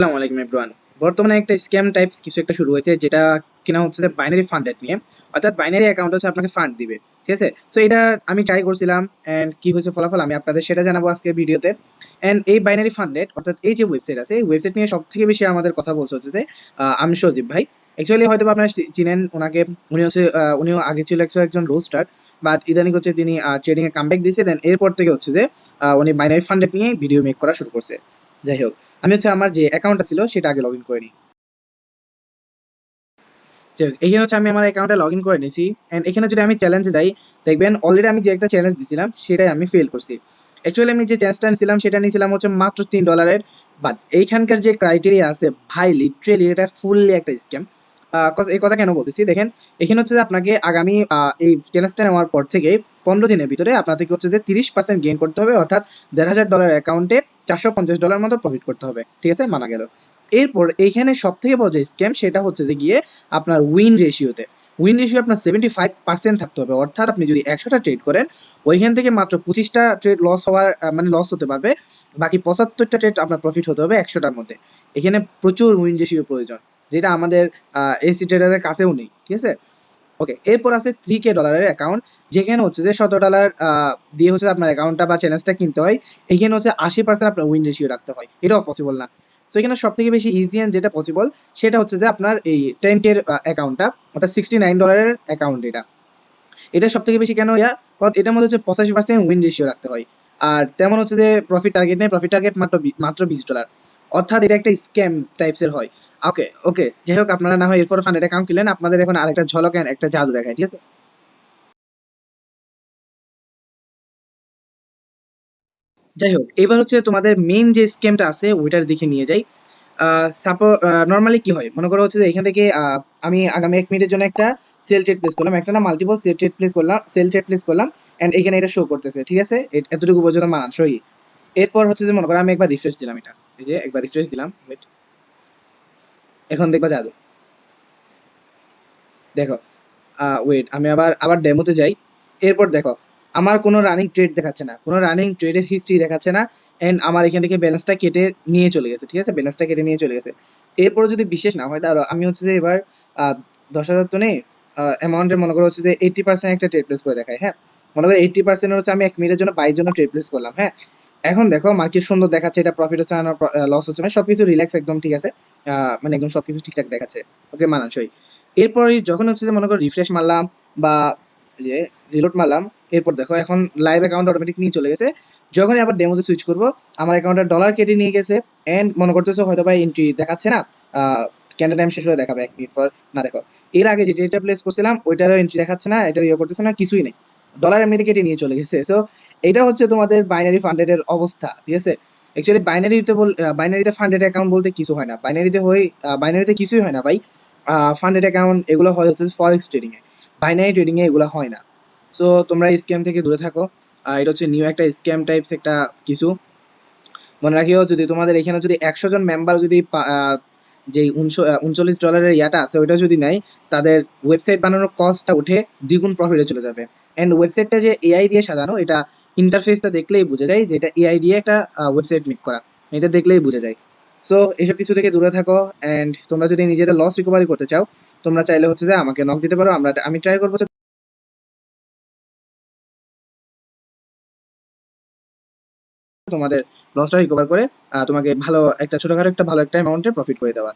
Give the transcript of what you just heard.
আসসালামু আলাইকুম এভরিওয়ান। বর্তমানে একটা স্ক্যাম টাইপস কিছু একটা শুরু হয়েছে, যেটা কিনা হচ্ছে যে বাইনারি ফান্ডেড নিয়ে। অর্থাৎ বাইনারি অ্যাকাউন্ট হচ্ছে আপনাকে ফান্ড দিবে, ঠিক আছে? সো এটা আমি ট্রাই করছিলাম, এন্ড কি হয়েছে ফলাফল আমি আপনাদের সেটা জানাবো আজকে ভিডিওতে। এন্ড এই বাইনারি ফান্ডেড অর্থাৎ এই যে ওয়েবসাইট আছে, এই ওয়েবসাইট নিয়ে সব থেকে বেশি আমাদের কথা বলছে হচ্ছে যে আমি সজীব ভাই। অ্যাকচুয়ালি হয়তো বা আপনারা চিনেন ওনাকে। উনি হচ্ছে উনিও আগে ছিল একজন রোস্টার, বাট ইদানিং হচ্ছে তিনি ট্রেডিং এ কামব্যাক দিয়েছে। দেন এরপর থেকে হচ্ছে যে উনি বাইনারি ফান্ডেড নিয়ে ভিডিও মেক করা শুরু করছে। যাই হোক, আমি হচ্ছে আমার যে অ্যাকাউন্টটা ছিল সেটা আগে লগ ইন করে নিই। এখানে হচ্ছে আমি আমার অ্যাকাউন্টে লগ ইন করে নিয়েছি। এন্ড এখানে যদি আমি চ্যালেঞ্জে যাই, দেখবেন অলরেডি আমি যে একটা চ্যালেঞ্জ দিছিলাম সেটাই আমি ফেল করছি। অ্যাকচুয়ালি আমি যে চ্যালেঞ্জটা নিয়েছিলাম সেটা নিয়েছিলাম হচ্ছে মাত্র $3। বাট এইখানকার যে ক্রাইটেরিয়া আছে ভাই, লিটারেলি এটা ফুললি একটা স্ক্যাম। এই কথা কেন বলতেছি দেখেন, এখানে হচ্ছে যে আপনাকে আগামী এই চ্যালেঞ্জটা নেওয়ার পর থেকে 15 দিনের ভিতরে আপনাদেরকে হচ্ছে যে 30% গেইন করতে হবে, অর্থাৎ $1,500 অ্যাকাউন্টে $450 মতো প্রফিট করতে হবে, ঠিক আছে? মানা গেল। এরপর এইখানে সব থেকে বড় যে স্ক্যাম সেটা হচ্ছে যে গিয়ে আপনার উইন রেশিও আপনার 75% থাকতে হবে। অর্থাৎ আপনি যদি 100টা ট্রেড করেন, ওইখান থেকে মাত্র 25টা ট্রেড লস হওয়ার মানে লস হতে পারবে, বাকি 75টা ট্রেড আপনার প্রফিট হতে হবে 100টার মধ্যে। এখানে প্রচুর উইন রেশিও প্রয়োজন, যেটা আমাদের এসি ট্রেডারের কাছেও নেই, ঠিক আছে? ওকে, এরপর আছে $3K অ্যাকাউন্ট, যেখানে হচ্ছে যে $17 দিয়ে হচ্ছে আপনার অ্যাকাউন্টটা বা চ্যালেঞ্জটা কিনতে হয়। এখানে হচ্ছে 80% আপনার উইন রেশিও রাখতে হয়, এটাও পসিবল না। সো এখানে সব থেকে বেশি ইজি অ্যান্ড যেটা পসিবল সেটা হচ্ছে যে আপনার এই 10K অ্যাকাউন্টটা, অর্থাৎ $69 অ্যাকাউন্ট। এটা সব থেকে বেশি কেন ইয়া, কজ এটার মধ্যে হচ্ছে 85% উইন রেশিও রাখতে হয়। আর তেমন হচ্ছে যে প্রফিট টার্গেট নেই, প্রফিট টার্গেট মাত্র $20। অর্থাৎ এটা একটা স্ক্যাম টাইপস এর হয়। ওকে ওকে, যাই হোক, আপনারা না হয় এরপর ফান্ডেড অ্যাকাউন্ট কিনলেন, আপনাদের এখন আরেকটা ঝলক and একটা জাদু দেখায়, ঠিক আছে? যাই হোক, এবার হচ্ছে তোমাদের মেইন যে স্ক্যামটা আছে ওইটার দিকে নিয়ে যাই। সাপোজ নর্মালি কি হয় মনে করো হচ্ছে যে এখান থেকে আমি আগামী 1 মিনিটের জন্য একটা সেল ট্রেড প্লেস করলাম, একটা না মাল্টিপল সেল ট্রেড প্লেস করলাম। এন্ড এখানে এটা শো করতেছে, ঠিক আছে? এতটুকু পর্যন্ত মানানসই। এরপর হচ্ছে যে মনে করো আমি একবার রিফ্রেশ দিলাম, এটা এই যে একবার রিফ্রেশ দিলাম, wait, এখন দেখবা জাদু। দেখো, ওয়েট, আমি আবার আবার ডেমোতে যাই। এরপর দেখো, আমার কোনো রানিং ট্রেড দেখাচ্ছে না, কোনো রানিং ট্রেডের হিস্ট্রি দেখাচ্ছে না। এন্ড আমার এখান থেকে ব্যালেন্সটা কেটে নিয়ে চলে গেছে, ঠিক আছে? ব্যালেন্সটা কেটে নিয়ে চলে গেছে। এরপরে যদি বিশেষ না হয়, তাহলে আমি হচ্ছে যে এবার 10,000 তো নেই, অ্যামাউন্টের মনে করো হচ্ছে যে 80% একটা ট্রেড প্লেস করে দেখায়, হ্যাঁ? মনে করো 80% হচ্ছে আমি 1 মিনিটের জন্য 22 জন্য ট্রেড প্লেস করলাম, হ্যাঁ? এখন দেখো মার্কেট সুন্দর দেখাচ্ছে, এটা প্রফিট হচ্ছে না লস হচ্ছে, মানে সবকিছু রিল্যাক্স একদম, ঠিক আছে? মানে একদম সবকিছু ঠিকঠাক দেখাচ্ছে, ওকে, মানানসই। এরপরে যখন হচ্ছে যে মনে করো রিফ্রেশ মারলাম বা যে রিলোড মারলাম, এরপর দেখো এখন লাইভ অ্যাকাউন্ট অটোমেটিক নিয়ে চলে গেছে। যখনই আবার ডেমোতে সুইচ করব, আমার অ্যাকাউন্টের ডলার কেটে নিয়ে গেছে। এন্ড মনে করতেছো হয়তো বা এন্ট্রি দেখাচ্ছে না, ক্যান্ডেল টাইম শেষ হয়ে দেখাবে 1 মিনিট পর। না দেখো, এর আগে যে ডেটা প্লেস করছিলাম ওইটারও এন্ট্রি দেখাচ্ছে না, এটার ইয়ে করতেছে না, কিছুই নেই। ডলার এমনিতে কেটে নিয়ে চলে গেছে। সো এটা হচ্ছে তোমাদের বাইনারি ফান্ডেড এর অবস্থা, ঠিক আছে? অ্যাকচুয়ালি বাইনারিতে ফান্ডেড অ্যাকাউন্ট বলতে কিছু হয় না, বাইনারিতে কিছুই হয় না ভাই। ফান্ডেড অ্যাকাউন্ট এগুলো হয় হচ্ছে ফরেক্স ট্রেডিং এ, বাইনারি ট্রেডিং এ এগুলো হয় না। সো তোমরা স্ক্যাম থেকে দূরে থাকো। এটা হচ্ছে নিউ একটা স্ক্যাম টাইপস একটা কিছু। মনে রাখিও, যদি তোমাদের এখানে যদি 100 জন মেম্বার যদি যে $39 ইয়াটা আছে ওইটা যদি নেয়, তাদের ওয়েবসাইট বানানোর কস্টটা উঠে দ্বিগুণ প্রফিটে চলে যাবে। এন্ড ওয়েবসাইটটা যে এআই দিয়ে সাজানো, এটা ইন্টারফেসটা দেখলেই বোঝা যায় যে এটা এআই দিয়ে একটা ওয়েবসাইট মেক করা, এটা দেখলেই বোঝা যায়। সো এসব কিছু থেকে দূরে থাকো। এন্ড তোমরা যদি নিজেদের লস রিকভারি করতে চাও, তোমরা চাইলে হচ্ছে যে আমাকে নক দিতে পারো, আমি ট্রাই করবো যে তোমাদের লসটা রিকভার করে তোমাকে ভালো একটা ছোটখাটো একটা ভালো একটা অ্যামাউন্টের প্রফিট করে দেওয়া।